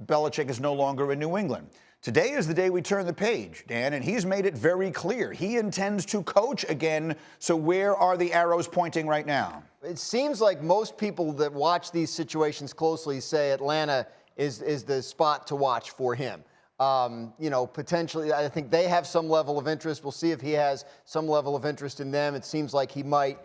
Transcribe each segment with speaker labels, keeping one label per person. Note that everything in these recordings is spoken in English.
Speaker 1: Belichick is no longer in New England. Today is the day we turn the page, Dan, and he's made it very clear. He intends to coach again, so where are the arrows pointing right now?
Speaker 2: It seems like most people that watch these situations closely say Atlanta is the spot to watch for him. Potentially, I think they have some level of interest. We'll see if he has some level of interest in them. It seems like he might.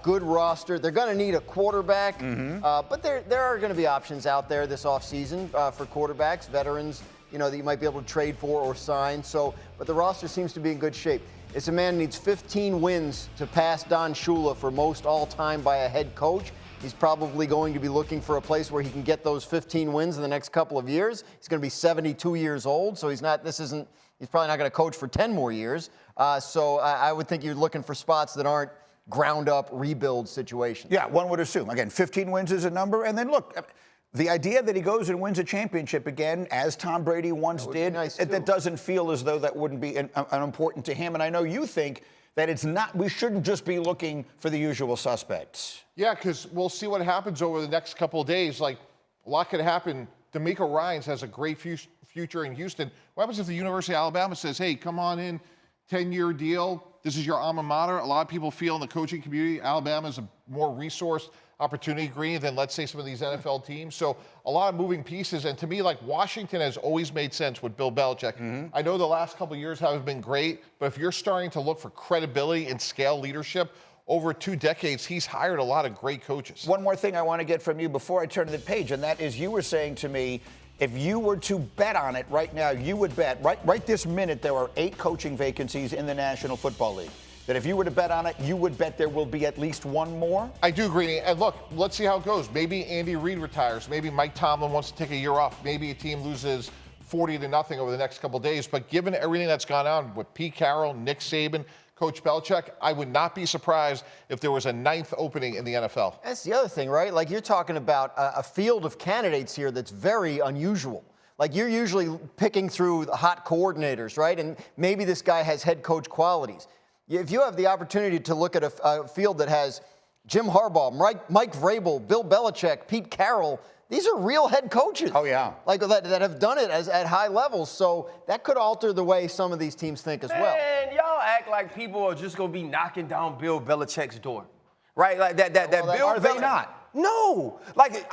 Speaker 2: Good roster. They're going to need a quarterback, but there are going to be options out there this offseason for quarterbacks, veterans, that you might be able to trade for or sign. But the roster seems to be in good shape. It's a man who needs 15 wins to pass Don Shula for most all-time by a head coach. He's probably going to be looking for a place where he can get those 15 wins in the next couple of years. He's going to be 72 years old, so he's probably not going to coach for 10 more years. So I would think you're looking for spots that aren't ground-up rebuild situations.
Speaker 1: Yeah, one would assume. Again, 15 wins is a number, and then look, the idea that he goes and wins a championship again, as Tom Brady once did, that doesn't feel as though that wouldn't be an important to him. And I know you think that it's not, we shouldn't just be looking for the usual suspects.
Speaker 3: Yeah, because we'll see what happens over the next couple of days. Like, a lot could happen. D'Amico Ryans has a great future in Houston. What happens if the University of Alabama says, hey, come on in, 10-year deal, this is your alma mater? A lot of people feel in the coaching community Alabama is a more resourced opportunity green than, let's say, some of these NFL teams. So a lot of moving pieces. And to me, like, Washington has always made sense with Bill Belichick. I know the last couple of years haven't been great, but if you're starting to look for credibility and scale leadership, over 2 decades, he's hired a lot of great coaches.
Speaker 1: One more thing I want to get from you before I turn to the page, and that is you were saying to me, if you were to bet on it right now, you would bet, right this minute, there are 8 coaching vacancies in the National Football League. That if you were to bet on it, you would bet there will be at least one more?
Speaker 3: I do agree. And look, let's see how it goes. Maybe Andy Reid retires. Maybe Mike Tomlin wants to take a year off. Maybe a team loses 40-0 over the next couple of days. But given everything that's gone on with Pete Carroll, Nick Saban, Coach Belichick, I would not be surprised if there was a 9th opening in the NFL.
Speaker 2: That's the other thing, right? Like, you're talking about a field of candidates here that's very unusual. Like, you're usually picking through the hot coordinators, right? And maybe this guy has head coach qualities. If you have the opportunity to look at a field that has Jim Harbaugh, Mike Vrabel, Bill Belichick, Pete Carroll, these are real head coaches.
Speaker 1: Oh, yeah.
Speaker 2: Like, that have done it at high levels. So that could alter the way some of these teams think as well.
Speaker 4: And y'all act like people are just going to be knocking down Bill Belichick's door, right? Like
Speaker 1: Are they not?
Speaker 4: No. Like,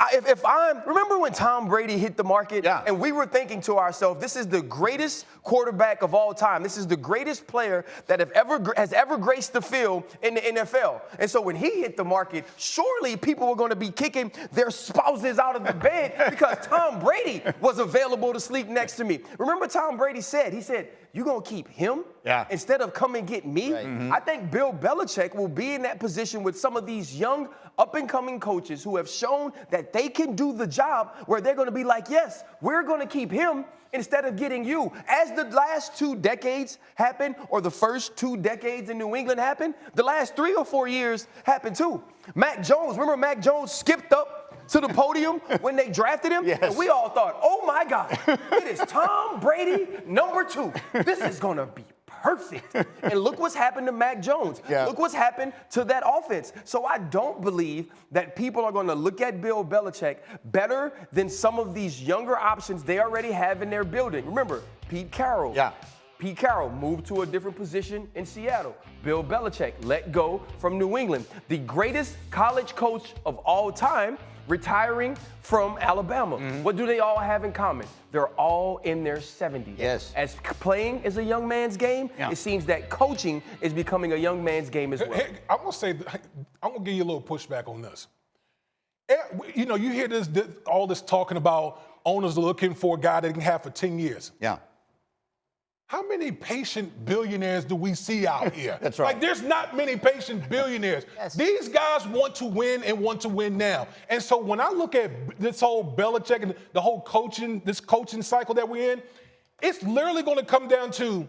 Speaker 4: remember when Tom Brady hit the market?
Speaker 1: Yeah.
Speaker 4: And we were thinking to ourselves, this is the greatest quarterback of all time. This is the greatest player that has ever graced the field in the NFL. And so when he hit the market, surely people were going to be kicking their spouses out of the bed because Tom Brady was available to sleep next to me. Remember Tom Brady said, you going to keep him instead of come and get me? Right. I think Bill Belichick will be in that position with some of these young up-and-coming coaches who have shown that they can do the job where they're going to be like, yes, we're going to keep him instead of getting you. As the last 2 decades happened, or the first 2 decades in New England happened, the last 3 or 4 years happened too. Mac Jones, remember Mac Jones skipped up to the podium when they drafted him?
Speaker 1: Yes.
Speaker 4: And we all thought, oh my God, it is Tom Brady #2. This is going to be perfect. And look what's happened to Mac Jones.
Speaker 1: Yeah.
Speaker 4: Look what's happened to that offense. So I don't believe that people are going to look at Bill Belichick better than some of these younger options they already have in their building. Remember, Pete Carroll.
Speaker 1: Yeah.
Speaker 4: Pete Carroll moved to a different position in Seattle. Bill Belichick let go from New England. The greatest college coach of all time retiring from Alabama. What do they all have in common? They're all in their 70s.
Speaker 1: Yes.
Speaker 4: As playing is a young man's game, it seems that coaching is becoming a young man's game as well.
Speaker 5: Hey, I'm gonna give you a little pushback on this. You know, you hear all this talking about owners looking for a guy that can have for 10 years.
Speaker 1: Yeah.
Speaker 5: How many patient billionaires do we see out here?
Speaker 1: That's right.
Speaker 5: Like, there's not many patient billionaires.
Speaker 2: Yes.
Speaker 5: These guys want to win and want to win now. And so when I look at this whole Belichick and the whole coaching cycle that we're in, it's literally going to come down to,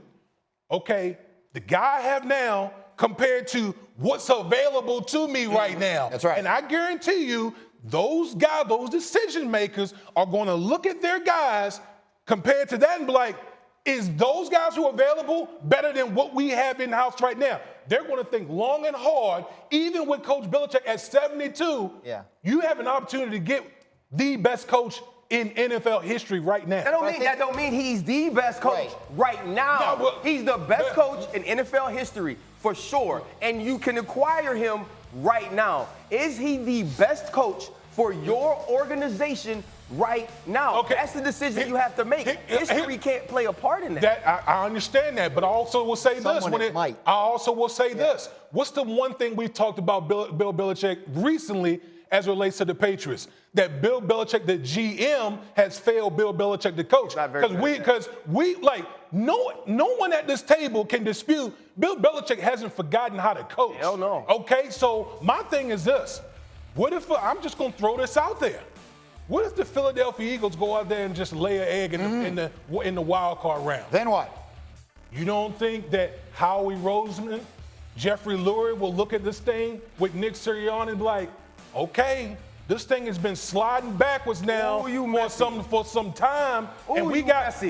Speaker 5: okay, the guy I have now compared to what's available to me right now.
Speaker 1: That's right.
Speaker 5: And I guarantee you, those guys, those decision makers are going to look at their guys compared to that and be like, is those guys who are available better than what we have in-house right now? They're going to think long and hard, even with Coach Belichick at 72.
Speaker 2: Yeah.
Speaker 5: You have an opportunity to get the best coach in NFL history right now.
Speaker 4: That don't mean he's the best coach right now.
Speaker 5: No, well,
Speaker 4: he's the best coach in NFL history for sure, and you can acquire him right now. Is he the best coach for your organization right now?
Speaker 5: Okay.
Speaker 4: That's the decision you have to make. History can't play a part in that.
Speaker 5: I understand that, but I also will say this.
Speaker 2: Might.
Speaker 5: I also will say this. What's the one thing we've talked about Bill Belichick recently as it relates to the Patriots? That Bill Belichick, the GM, has failed Bill Belichick, the coach. Because no one at this table can dispute Bill Belichick hasn't forgotten how to coach.
Speaker 4: Hell no.
Speaker 5: Okay, so my thing is this. What if, I'm just going to throw this out there. What if the Philadelphia Eagles go out there and just lay an egg in the wild card round?
Speaker 1: Then what?
Speaker 5: You don't think that Howie Roseman, Jeffrey Lurie will look at this thing with Nick Sirianni and be like, okay, this thing has been sliding backwards now for some time, and we got
Speaker 4: messy.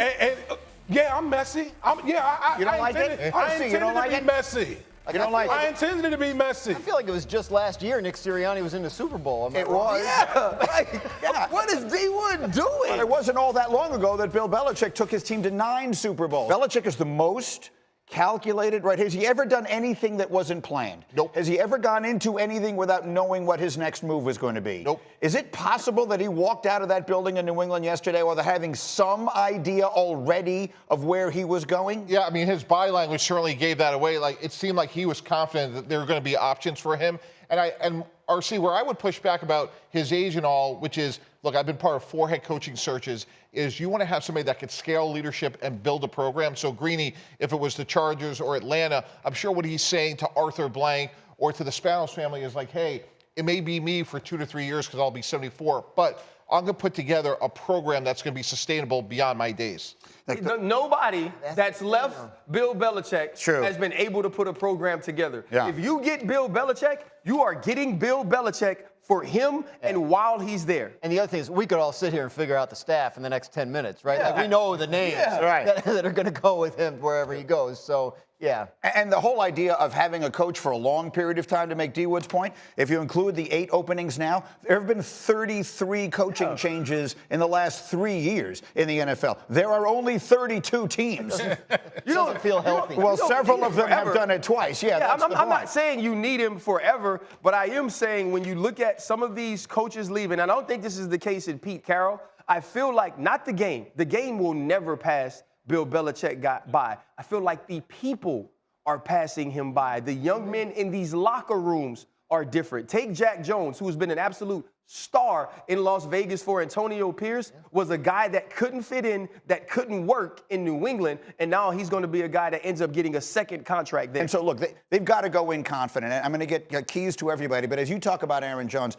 Speaker 5: Yeah, I'm messy.
Speaker 1: You don't like it?
Speaker 5: I intended to be messy.
Speaker 1: You don't like
Speaker 5: I
Speaker 1: it?
Speaker 5: intended to be messy.
Speaker 2: I feel like it was just last year Nick Sirianni was in the Super Bowl.
Speaker 1: It was.
Speaker 4: Yeah. What is D-Wood doing?
Speaker 1: But it wasn't all that long ago that Bill Belichick took his team to 9 Super Bowls. Belichick is the most calculated, right? Has he ever done anything that wasn't planned?
Speaker 3: Nope.
Speaker 1: Has he ever gone into anything without knowing what his next move was going to be?
Speaker 3: Nope.
Speaker 1: Is it possible that he walked out of that building in New England yesterday without having some idea already of where he was going?
Speaker 3: Yeah, I mean, his body language certainly gave that away. Like, it seemed like he was confident that there were going to be options for him. And RC, where I would push back about his age and all, which is, look, I've been part of 4 head coaching searches, is you want to have somebody that could scale leadership and build a program. So Greeny, if it was the Chargers or Atlanta, I'm sure what he's saying to Arthur Blank or to the Spanos family is like, hey, it may be me for 2 to 3 years because I'll be 74, but I'm going to put together a program that's going to be sustainable beyond my days.
Speaker 4: Nobody that's left Bill Belichick
Speaker 1: True.
Speaker 4: has been able to put a program together.
Speaker 1: Yeah.
Speaker 4: If you get Bill Belichick, you are getting Bill Belichick for him and while he's there.
Speaker 2: And the other thing is, we could all sit here and figure out the staff in the next 10 minutes, right? Like, we know the names that are going to go with him wherever he goes. So, yeah.
Speaker 1: And the whole idea of having a coach for a long period of time, to make D. Wood's point, if you include the 8 openings now, there have been 33 coaching changes in the last 3 years in the NFL. There are only 32 teams.
Speaker 2: You don't feel healthy.
Speaker 1: Well, several of them have done it twice.
Speaker 4: I'm not saying you need him forever, but I am saying when you look at some of these coaches leaving, and I don't think this is the case in Pete Carroll, I feel like not the game. The game will never pass Bill Belichick got by. I feel like the people are passing him by. The young men in these locker rooms are different. Take Jack Jones, who's been an absolute star in Las Vegas for Antonio Pierce, was a guy that couldn't fit in, that couldn't work in New England, and now he's going to be a guy that ends up getting a second contract there.
Speaker 1: And so, look, they've got to go in confident. I'm going to get keys to everybody, but as you talk about Aaron Jones,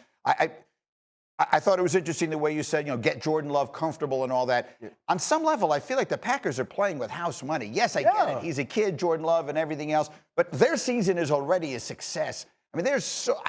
Speaker 1: I thought it was interesting the way you said, get Jordan Love comfortable and all that. Yeah. On some level, I feel like the Packers are playing with house money. Yes, I get it. He's a kid, Jordan Love, and everything else. But their season is already a success. I mean,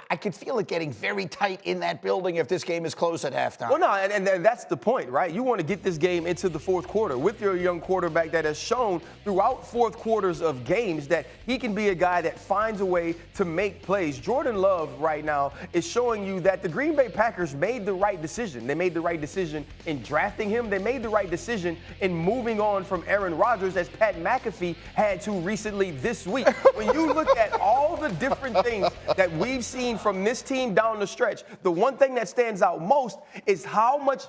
Speaker 1: I could feel it getting very tight in that building if this game is close at halftime.
Speaker 4: Well, no, and that's the point, right? You want to get this game into the fourth quarter with your young quarterback that has shown throughout fourth quarters of games that he can be a guy that finds a way to make plays. Jordan Love right now is showing you that the Green Bay Packers made the right decision. They made the right decision in drafting him. They made the right decision in moving on from Aaron Rodgers, as Pat McAfee had to recently this week. When you look at all the different things that we've seen from this team down the stretch, the one thing that stands out most is how much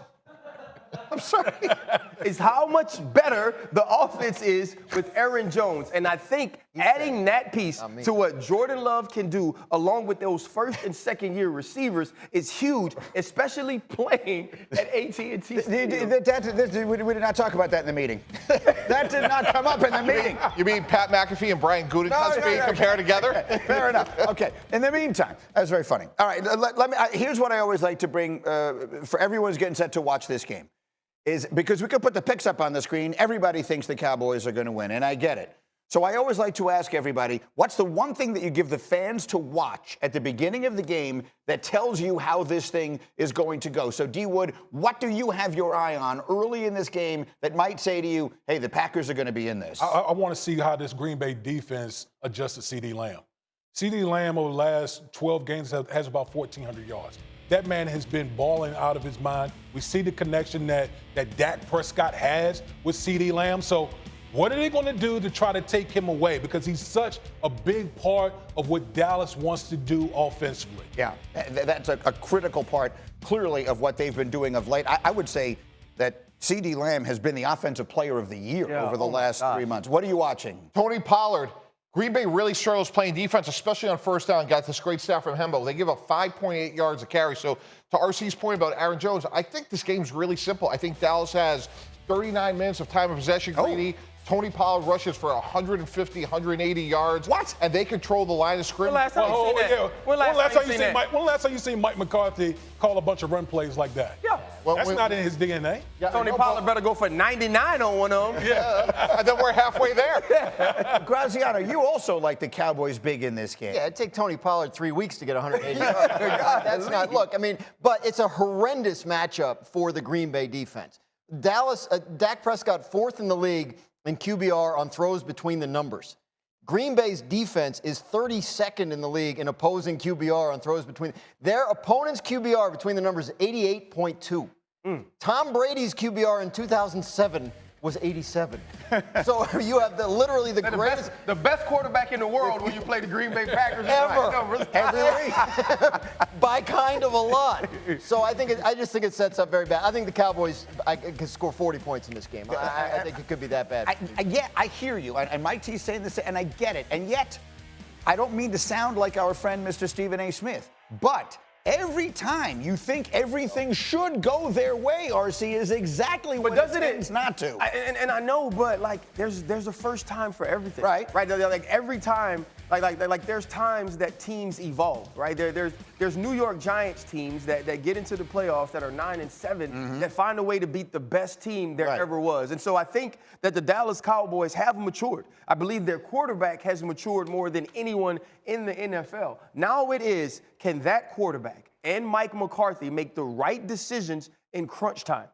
Speaker 4: is how much better the offense is with Aaron Jones. And I think adding that piece to what Jordan Love can do, along with those first and second year receivers, is huge, especially playing at AT&T Stadium.
Speaker 1: We did not talk about that in the meeting. That did not come up in the meeting.
Speaker 3: You mean Pat McAfee and Brian Gutekunst being compared together?
Speaker 1: Fair enough. Okay. In the meantime, that's very funny. All right. Let me. Here's what I always like to bring for everyone who's getting set to watch this game. Is because we could put the picks up on the screen. Everybody thinks the Cowboys are going to win, and I get it. So I always like to ask everybody, what's the one thing that you give the fans to watch at the beginning of the game that tells you how this thing is going to go? So, D. Wood, what do you have your eye on early in this game that might say to you, hey, the Packers are going to be in this?
Speaker 5: I want to see how this Green Bay defense adjusts to CeeDee Lamb. CeeDee Lamb over the last 12 games has about 1,400 yards. that man has been balling out of his mind. We see the connection that Dak Prescott has with CeeDee Lamb. So what are they going to do to try to take him away? Because he's such a big part of what Dallas wants to do offensively.
Speaker 1: Yeah, that's a critical part, clearly, of what they've been doing of late. I would say that CeeDee Lamb has been the offensive player of the year over the last 3 months. What are you watching?
Speaker 3: Tony Pollard. Green Bay really struggles playing defense, especially on first down. Got this great stat from Hembo. They give up 5.8 yards a carry. So to RC's point about Aaron Jones, I think this game's really simple. I think Dallas has 39 minutes of time of possession, Greedy. Tony Pollard rushes for 150, 180 yards.
Speaker 1: What?
Speaker 3: And they control the line of scrimmage.
Speaker 4: When last time you seen that?
Speaker 5: When last time you seen Mike McCarthy call a bunch of run plays like that?
Speaker 4: Yeah.
Speaker 5: That's not in his DNA.
Speaker 2: Yeah,
Speaker 4: Tony Pollard better go for 99 on one of them.
Speaker 3: Yeah. And then we're halfway there.
Speaker 1: Graziano, you also like the Cowboys big in this game.
Speaker 2: Yeah, it'd take Tony Pollard 3 weeks to get 180 yards. That's not, look, I mean, but it's a horrendous matchup for the Green Bay defense. Dak Prescott, 4th in the league in QBR on throws between the numbers. Green Bay's defense is 32nd in the league in opposing QBR on throws between. Their opponent's QBR between the numbers is 88.2. Tom Brady's QBR in 2007 was 87. So you have literally the greatest.
Speaker 4: The best quarterback in the world when you play the Green Bay Packers.
Speaker 2: Ever.
Speaker 1: Every week.
Speaker 2: By kind of a lot. So I just think it sets up very bad. I think the Cowboys could score 40 points in this game. I think it could be that bad.
Speaker 1: I hear you, and Mike T's saying this, and I get it. And yet, I don't mean to sound like our friend Mr. Stephen A. Smith, but every time you think everything should go their way, RC, is exactly what it tends not to.
Speaker 4: And I know, but like there's a first time for everything.
Speaker 1: Right.
Speaker 4: Right. Like every time, like there's times that teams evolve. Right. There's New York Giants teams that get into the playoffs that are 9-7 that find a way to beat the best team there ever was. And so I think that the Dallas Cowboys have matured. I believe their quarterback has matured more than anyone in the NFL. Now it is, can that quarterback and Mike McCarthy make the right decisions in crunch time?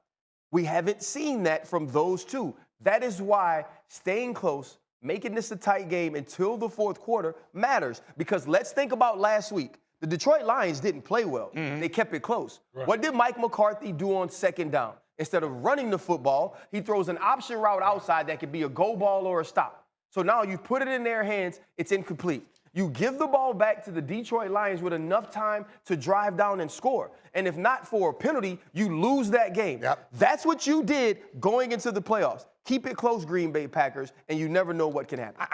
Speaker 4: We haven't seen that from those two. That is why staying close, making this a tight game until the fourth quarter matters. Because let's think about last week. The Detroit Lions didn't play well. They kept it close. Right. What did Mike McCarthy do on second down? Instead of running the football, he throws an option route outside that could be a go ball or a stop. So now you put it in their hands, it's incomplete. You give the ball back to the Detroit Lions with enough time to drive down and score. And if not for a penalty, you lose that game. Yep. That's what you did going into the playoffs. Keep it close, Green Bay Packers, and you never know what can happen.